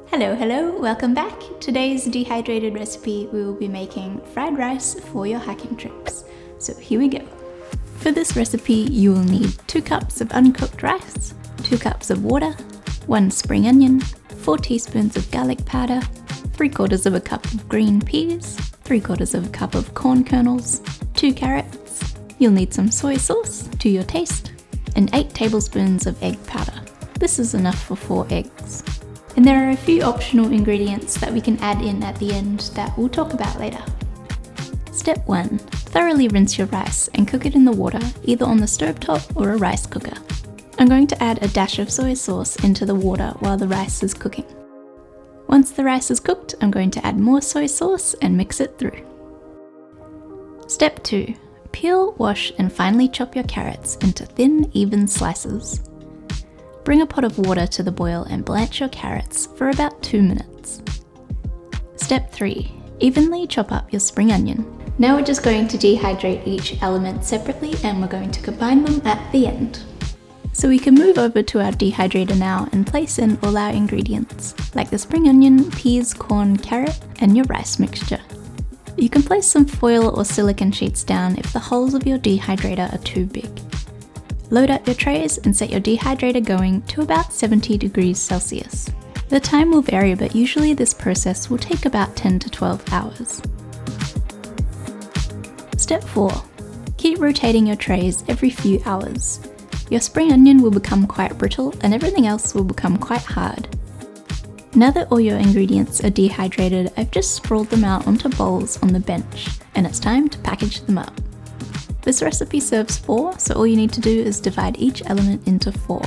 Hello, welcome back. Today's dehydrated recipe, we will be making fried rice for your hiking trips. So here we go. For this recipe, you will need 2 cups of uncooked rice, 2 cups of water, 1 spring onion, 4 teaspoons of garlic powder, 3/4 of a cup of green peas, 3/4 of a cup of corn kernels, 2 carrots. You'll need some soy sauce to your taste, and 8 tablespoons of egg powder. This is enough for 4 eggs. And there are a few optional ingredients that we can add in at the end that we'll talk about later. Step 1. Thoroughly rinse your rice and cook it in the water, either on the stovetop or a rice cooker. I'm going to add a dash of soy sauce into the water while the rice is cooking. Once the rice is cooked, I'm going to add more soy sauce and mix it through. Step 2. Peel, wash and finely chop your carrots into thin, even slices. Bring a pot of water to the boil and blanch your carrots for about 2 minutes. Step 3. Evenly chop up your spring onion. Now we're just going to dehydrate each element separately and we're going to combine them at the end. So we can move over to our dehydrator now and place in all our ingredients, like the spring onion, peas, corn, carrot, and your rice mixture. You can place some foil or silicone sheets down if the holes of your dehydrator are too big. Load up your trays and set your dehydrator going to about 70 degrees Celsius. The time will vary, but usually this process will take about 10 to 12 hours. Step 4. Keep rotating your trays every few hours. Your spring onion will become quite brittle and everything else will become quite hard. Now that all your ingredients are dehydrated, I've just sprawled them out onto bowls on the bench, and it's time to package them up. This recipe serves 4, so all you need to do is divide each element into 4.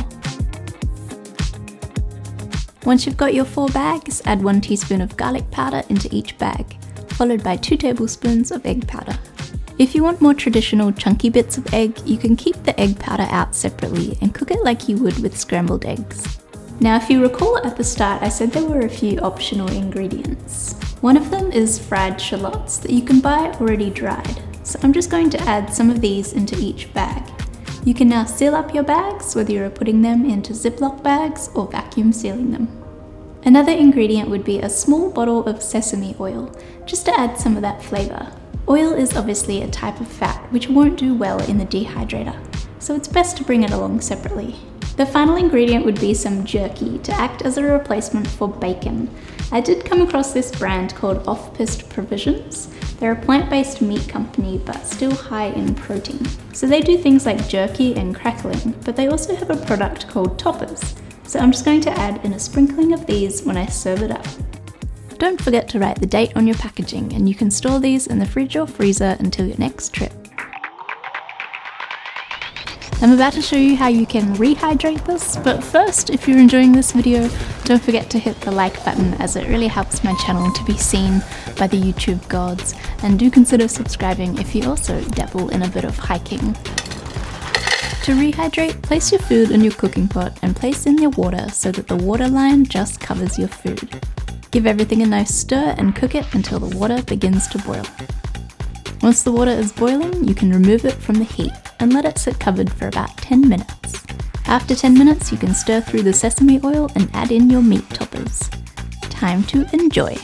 Once you've got your 4 bags, add 1 teaspoon of garlic powder into each bag, followed by 2 tablespoons of egg powder. If you want more traditional chunky bits of egg, you can keep the egg powder out separately and cook it like you would with scrambled eggs. Now if you recall at the start, I said there were a few optional ingredients. One of them is fried shallots that you can buy already dried. So I'm just going to add some of these into each bag. You can now seal up your bags, whether you're putting them into Ziploc bags or vacuum sealing them. Another ingredient would be a small bottle of sesame oil, just to add some of that flavour. Oil is obviously a type of fat which won't do well in the dehydrator, so it's best to bring it along separately. The final ingredient would be some jerky to act as a replacement for bacon. I did come across this brand called Off-Pist Provisions. They're a plant-based meat company but still high in protein. So they do things like jerky and crackling, but they also have a product called toppers. So I'm just going to add in a sprinkling of these when I serve it up. Don't forget to write the date on your packaging, and you can store these in the fridge or freezer until your next trip. I'm about to show you how you can rehydrate this, but first, if you're enjoying this video, don't forget to hit the like button as it really helps my channel to be seen by the YouTube gods, and do consider subscribing if you also dabble in a bit of hiking. To rehydrate, place your food in your cooking pot and place in your water so that the water line just covers your food. Give everything a nice stir and cook it until the water begins to boil. Once the water is boiling, you can remove it from the heat and let it sit covered for about 10 minutes. After 10 minutes, you can stir through the sesame oil and add in your meat toppers. Time to enjoy!